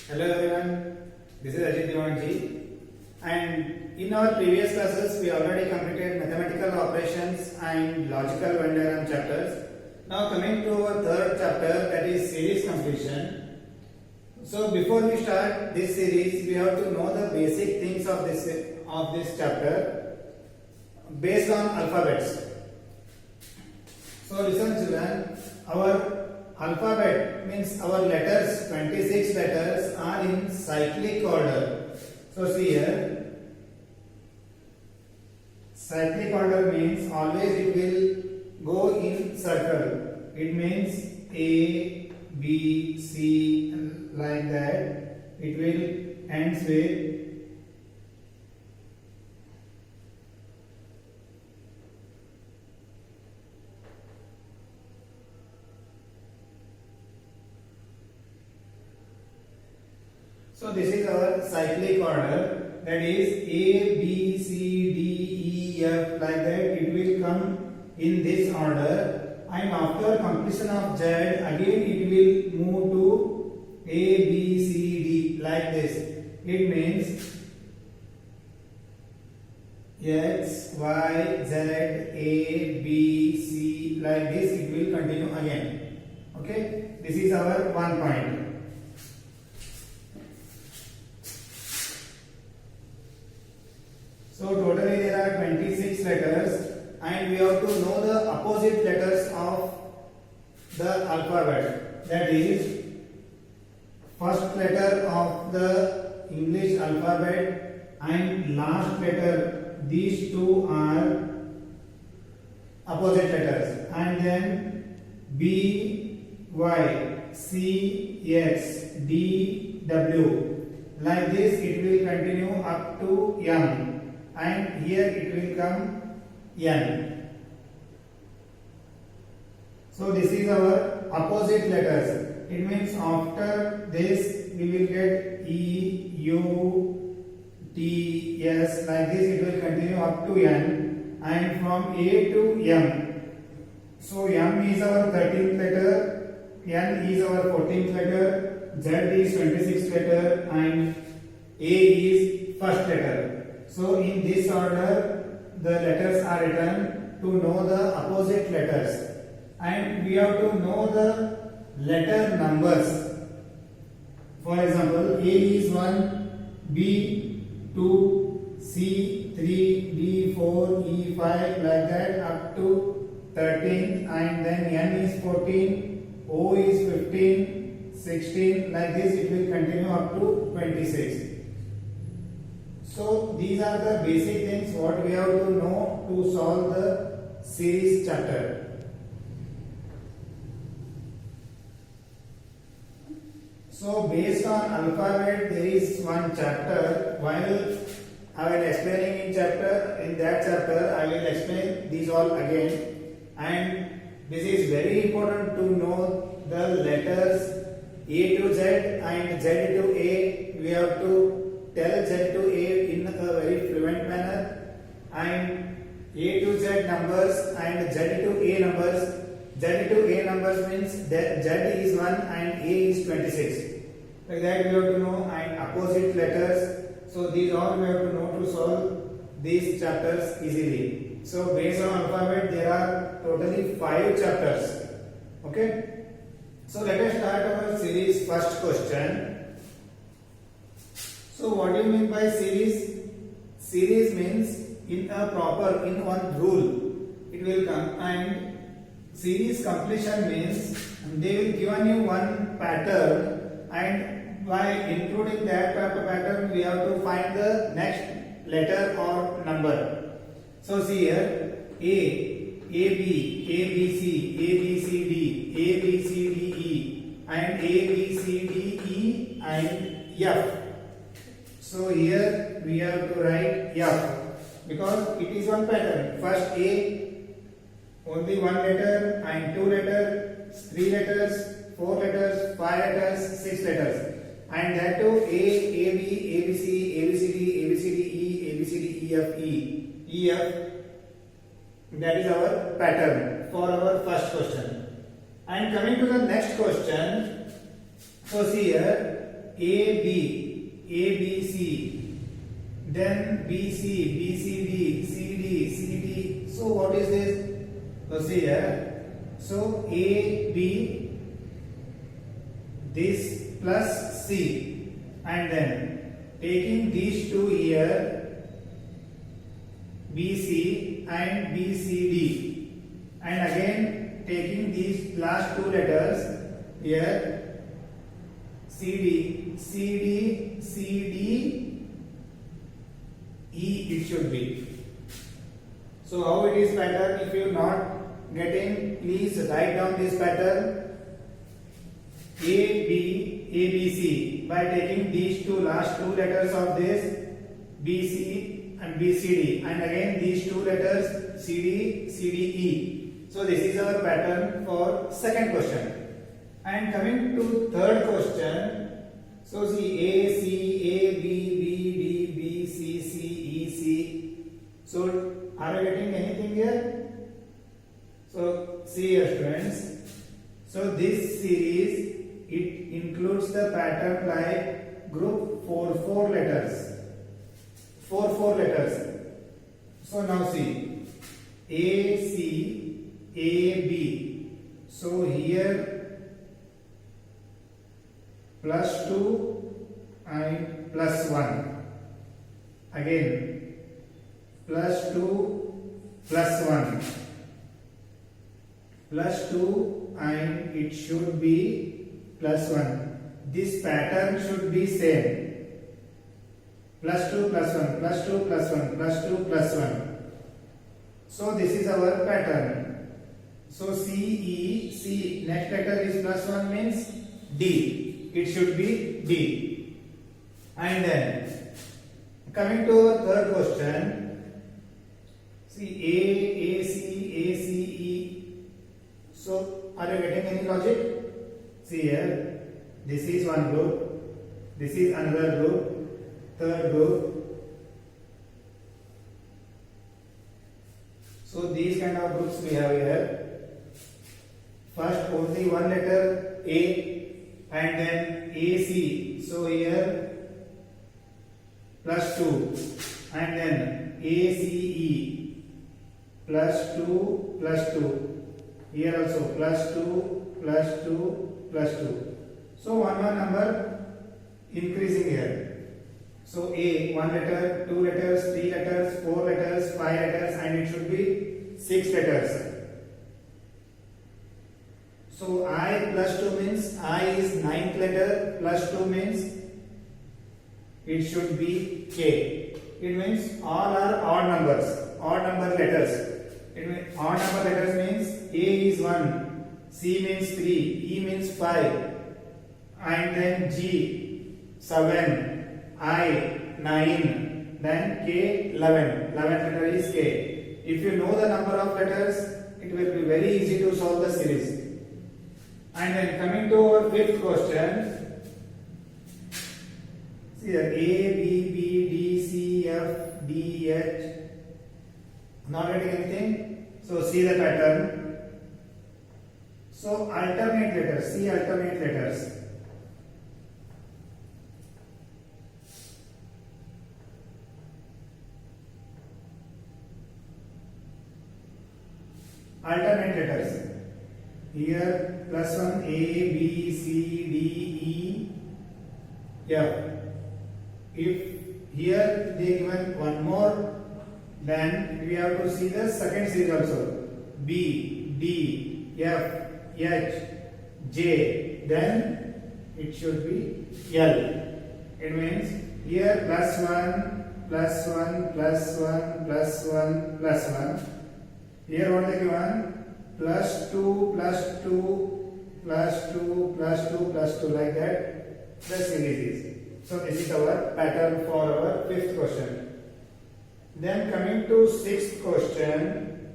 Hello everyone, this is Ajit Diwanji, and in our previous classes we already completed mathematical operations and logical Venn diagram chapters. Now coming to our third chapter, that is series completion. So before we start this series, we have to know the basic things of this chapter based on alphabets. So listen children, our alphabet means our letters, 26 letters are in cyclic order. So see here, cyclic order means always it will go in circle. It means A, B, C, like that. It will ends with So this is our cyclic order, that is A, B, C, D, E, F, like that. It will come in this order, and after completion of Z, again it will move to A, B, C, D, like this. It means X, Y, Z, A, B, C, like this. It will continue again. Okay, this is our one point. So totally there are 26 letters, and we have to know the opposite letters of the alphabet. That is, first letter of the English alphabet and last letter. These two are opposite letters, and then B, Y, C, X, D, W. Like this, it will continue up to M. And here it will come N. So this is our opposite letters. It means after this we will get E, U, T, S, like this. It will continue up to N, and from A to M. So M is our 13th letter, N is our 14th letter, Z is 26th letter, and A is first letter. So in this order the letters are written to know the opposite letters, and we have to know the letter numbers. For example, A is 1, B 2, C 3, D 4, E 5, like that up to 13, and then N is 14, O is 15, 16, like this. It will continue up to 26. So these are the basic things what we have to know to solve the series chapter. So based on alphabet there is one chapter. While I will explaining in that chapter I will explain these all again, and this is very important to know the letters A to Z and Z to A. We have to tell Z to A in a very fluent manner, and A to Z numbers and Z to A numbers. Z to A numbers means that Z is 1 and A is 26. Like that we have to know, and opposite letters. So these all we have to know to solve these chapters easily. So based on alphabet there are totally 5 chapters. Okay. So let us start our series first question. So what do you mean by series? Series means in one rule it will come, and series completion means they will given you one pattern, and by including that pattern we have to find the next letter or number. So see here, A, B, A, B, C, A, B, C, D, A, B, C, D, E, and A, B, C, D, E, and F. So here we have to write F because it is one pattern. First A, only one letter, and 2 letters, 3 letters, 4 letters, 5 letters, 6 letters, and that too A, B, A, B, C, A, B, C, D, A, B, C, D, E, A, B, C, D, E, F, E, F. That is our pattern for our first question. And coming to the next question, so see here, ABC, then BCD, CD. So what is this? So see here. So AB, this plus C, and then taking these two here, BC and BCD, and again taking these last two letters here, CD, E it should be. So how it is pattern? If you are not getting, please write down this pattern. ABC by taking these two last two letters of this BC and BCD, and again these two letters CD, CDE. So this is our pattern for second question. And coming to third question, so see A, C, A, B, B, D, B, C, C, E, C. So are you getting anything here? So see here students. So this series, it includes the pattern like group 4 letters. 4 letters. So now see A, C, A, B. So here plus 2 and plus 1. Again plus 2 plus 1. Plus 2 and it should be plus 1. This pattern should be same. Plus 2 plus 1, plus 2 plus 1, plus 2 plus 1. So this is our pattern. So C, next letter is plus 1 means D. It should be D. And then coming to our third question, see A, C, E. So are you getting any logic? See here, this is one group, this is another group, third group. So these kind of groups we have here. First only one letter A and then AC. So here plus 2 and then ACE plus 2 plus 2. Here also plus 2 plus 2 plus 2. So one number increasing here. So A, 1 letter, 2 letters, 3 letters, 4 letters, 5 letters, and it should be 6 letters. So I plus 2 means I is 9th letter, plus 2 means it should be K. It means all are odd numbers, odd number letters. It means odd number letters means A is 1, C means 3, E means 5, and then G 7, I 9, then K 11. 11th letter is K. If you know the number of letters, it will be very easy to solve the series. And then coming to our fifth question, see here A, B, B, D, C, F, D, H. Not getting anything? So see the pattern. So alternate letters, see alternate letters. Alternate letters. Here plus 1 A, B, C, D, E, F. If here they given one more, then we have to see the second series also. B, D, F, H, J. Then it should be L. It means here plus 1, plus 1, plus 1, plus 1, plus 1. Here what they given? Plus 2, plus 2, plus 2, plus 2, plus 2, like that the series is. So this is our pattern for our fifth question. Then coming to sixth question.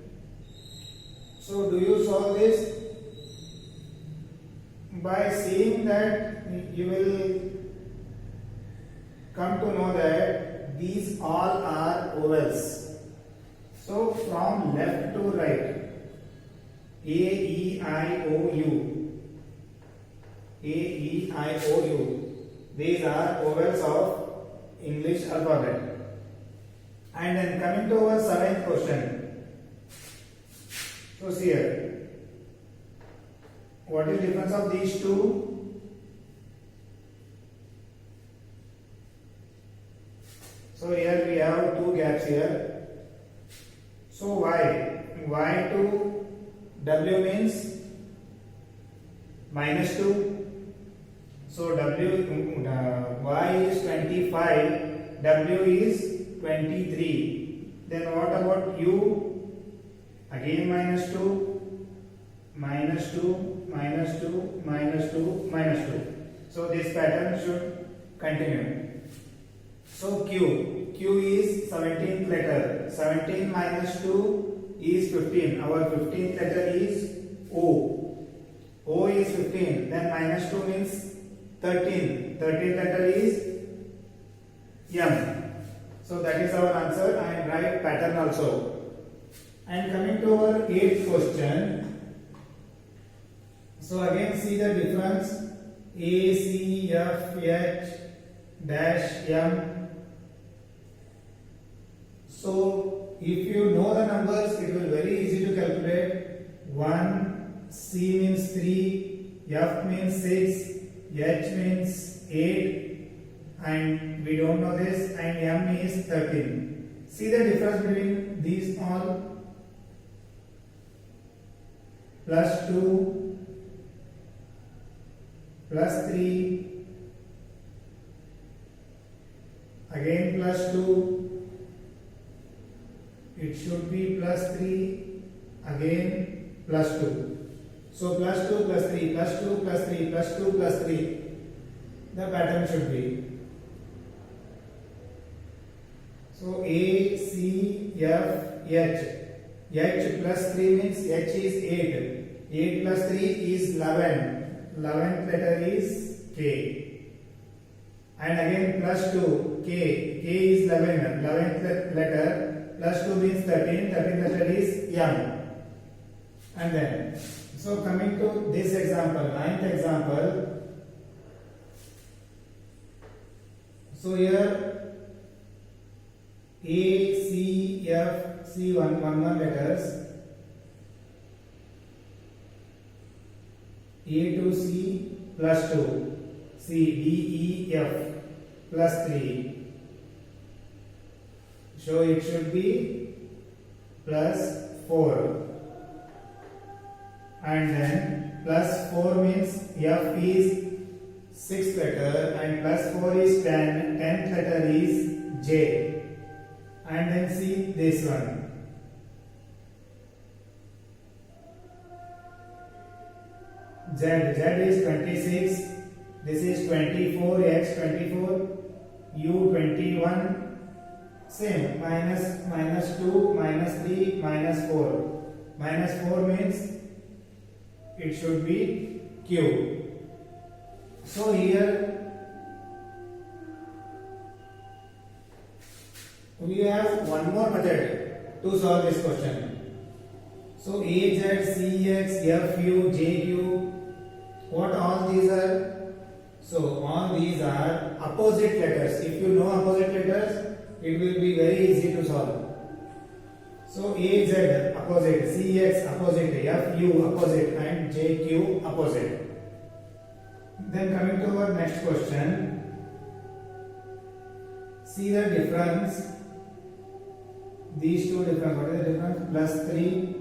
So do you solve this? By seeing that you will come to know that these all are ovals. So from left to right, A, E, I, O, U. A, E, I, O, U. These are vowels of English alphabet. And then coming to our seventh question. So see here, what is the difference of these two? So here we have two gaps here. So y to w means minus 2. So y is 25, w is 23. Then what about u? Again minus 2, minus 2, minus 2, minus 2, minus 2. So this pattern should continue. So q is 17th letter. 17 minus 2 is 15. Our 15th letter is o. O is 15. Then minus 2 means 13. 13th letter is m. So that is our answer and right pattern also. And coming to our 8th question. So again see the difference. A, C, F, H, dash, M. So if you know the numbers, it will be very easy to calculate. 1, C means 3, F means 6, H means 8, and we don't know this, and M is 13. See the difference between these all. Plus 2, plus 3, again plus 2, it should be plus 3, again plus 2. So plus 2 plus 3, plus 2 plus 3, plus 2 plus 3, the pattern should be. So A, C, F, H. H plus 3 means H is 8. 8 plus 3 is 11. 11th letter is K. And again plus 2, K. K is 11. 11th letter. Plus 2 means 13. 13th letter is M. And then, so coming to this example, 9th example. So here A, C, F, C, one letters. A to C plus 2. C, D, E, F plus 3. So it should be plus 4. And then plus 4 means F is 6th letter and plus 4 is 10. 10th letter is J. And then see this one. Z is 26. This is 24. X 24. U 21. Same. Minus 2, minus 3, minus 4. Minus 4 means it should be Q. So here we have one more method to solve this question. So A, Z, C, X, F, U, J, Q, what all these are? So all these are opposite letters. If you know opposite letters, it will be very easy to solve. So A, Z opposite, C, X opposite, F, U opposite, and J, Q opposite. Then coming to our next question, see the difference. These two difference. What is the difference? Plus 3.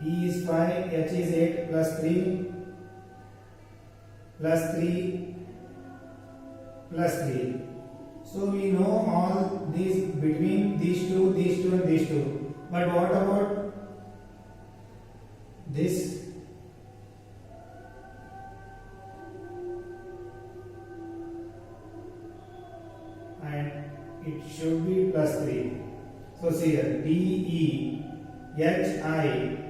E is 5, H is 8, plus 3, plus 3, plus 3. So we know all these between these two, and these two. But what about this? And it should be plus 3. So see here, D, E, H, I.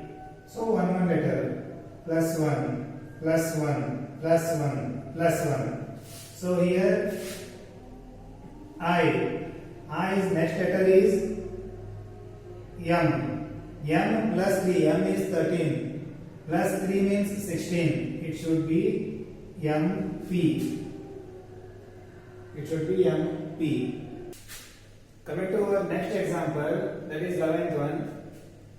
So one letter, plus 1, plus 1, plus 1, plus 1. So here I's next letter is M. M plus 3, M is 13. Plus 3 means 16. It should be MP. It should be MP. Coming to our next example, that is 11th one.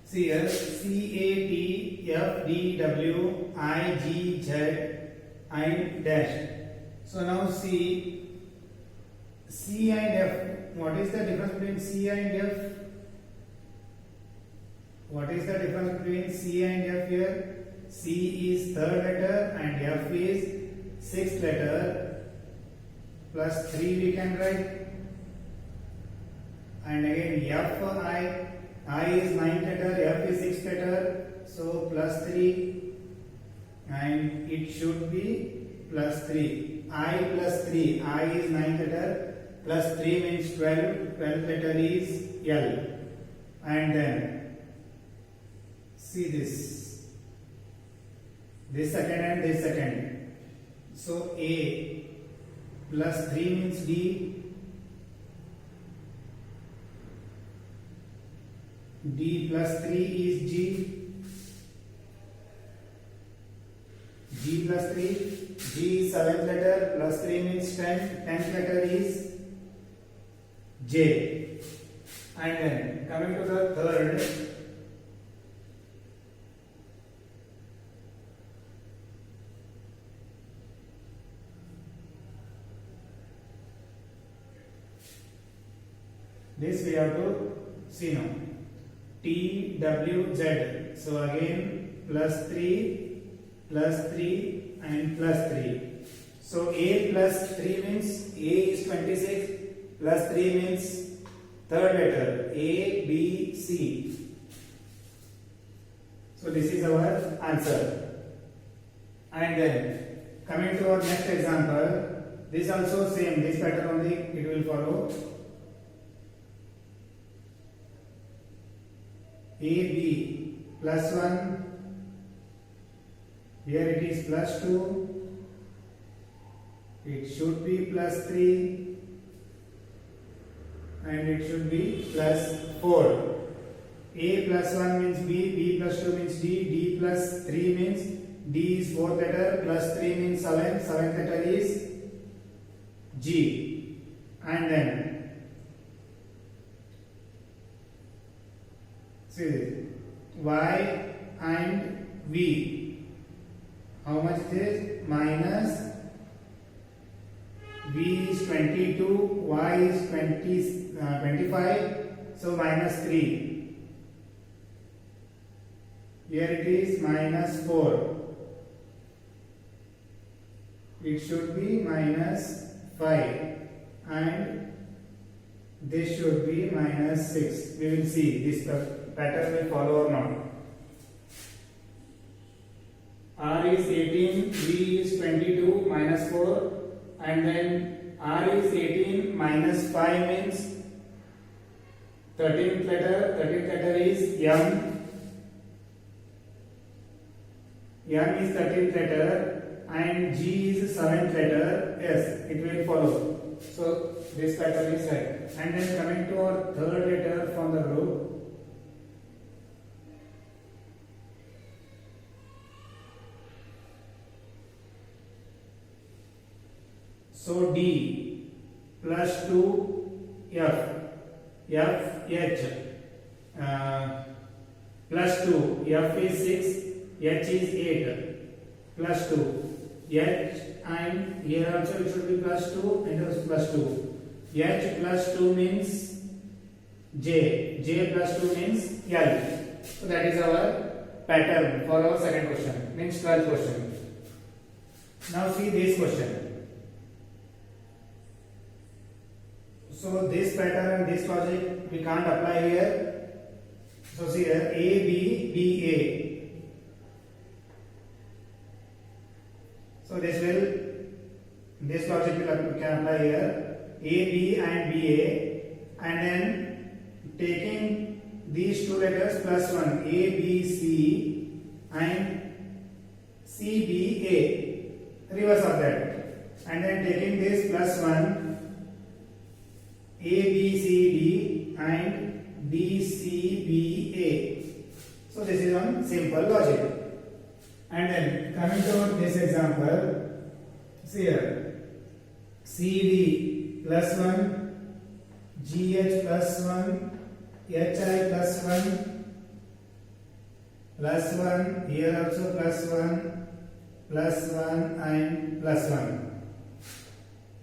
See here, CATFDWIGZ and dash. So now see C and F. What is the difference between C and F? What is the difference between C and F here? C is third letter and F is sixth letter. Plus 3 we can write. And again I is ninth letter, F is sixth letter. So plus 3. And it should be plus 3. I plus 3. I is ninth letter. Plus 3 means 12. 12th letter is L. And then see this second and this second. So A plus 3 means D. D plus 3 is G. G plus 3. G is 7th letter. Plus 3 means 10. 10th letter is J. And then coming to the third. This we have to see now. T, W, Z. So again plus 3 and plus 3. So A plus 3 means A is 26 plus 3 means third letter A, B, C. So this is our answer. And then coming to our next example, this also same, this pattern only it will follow. AB plus 1, here it is plus 2, it should be plus 3 and it should be plus 4. A plus 1 means B, B plus 2 means D, D plus 3 means D is 4th letter, plus 3 means 7, 7th letter is G. And then see this, Y and V. How much it is? Minus V is 22, Y is 25, so minus 3. Here it is minus 4. It should be minus 5 and this should be minus 6. We will see this pattern will follow or not. R is 18, V is 22, minus 4, and then R is 18, minus 5 means 13th letter is M. M is 13th letter and G is 7th letter. Yes, it will follow. So this pattern is right. And then coming to our third letter from the group. So D plus 2 F, H plus 2, F is 6, H is 8, plus 2, H and here also it should be plus 2 and also plus 2. H plus 2 means J, J plus 2 means L. So that is our pattern for our second question, means 12th question. Now see this question. So this pattern and this logic we can't apply here. So see here A, B, B, A. So this logic we can apply here. A, B and B, A, and then taking these two letters plus 1, A, B, C and C, B, A, reverse of that, and then taking this plus 1, A, B, C, D and D, C, B, A. So this is on simple logic. And then coming to this example, See here, CD plus 1, GH plus 1, HI plus 1, plus 1, here also plus 1 and plus 1.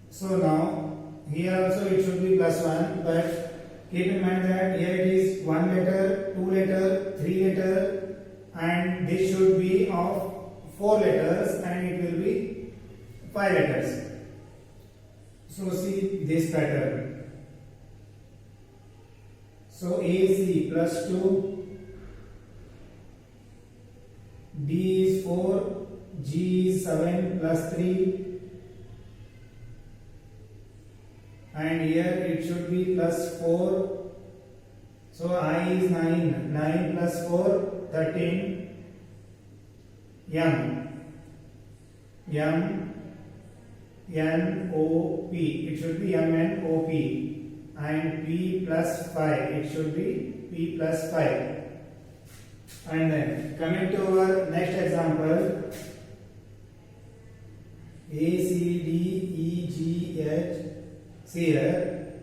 So now here also it should be plus 1, but keep in mind that here it is 1 letter, 2 letter, 3 letter, and this should be of 4 letters and it will be 5 letters. So see this pattern. So AC plus 2, D is 4, G is 7 plus 3, and here it should be plus 4. So I is 9, 9 plus 4, 13. M, N, O, P, it should be M N O P, and P plus 5, it should be P plus 5. And then coming to our next example, A, C, D, E, G, H, see here.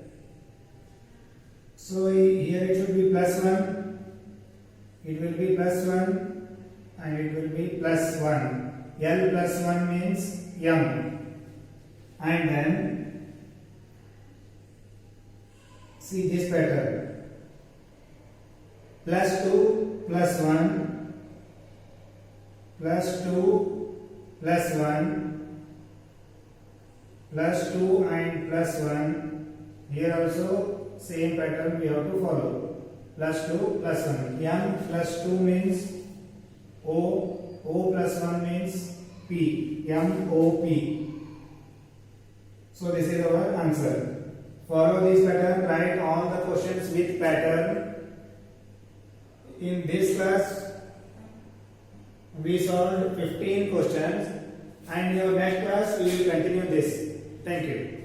So here it should be plus 1, it will be plus 1, and it will be plus 1. L plus 1 means M. And then see this pattern. Plus 2 plus 1, plus 2 plus 1, plus 2 and plus 1. Here also same pattern we have to follow. Plus 2 plus 1. M plus 2 means O, O plus 1 means P, M O P. So this is our answer. Follow this pattern, write all the questions with pattern. In this class we solved 15 questions, and in your next class we will continue this. Thank you.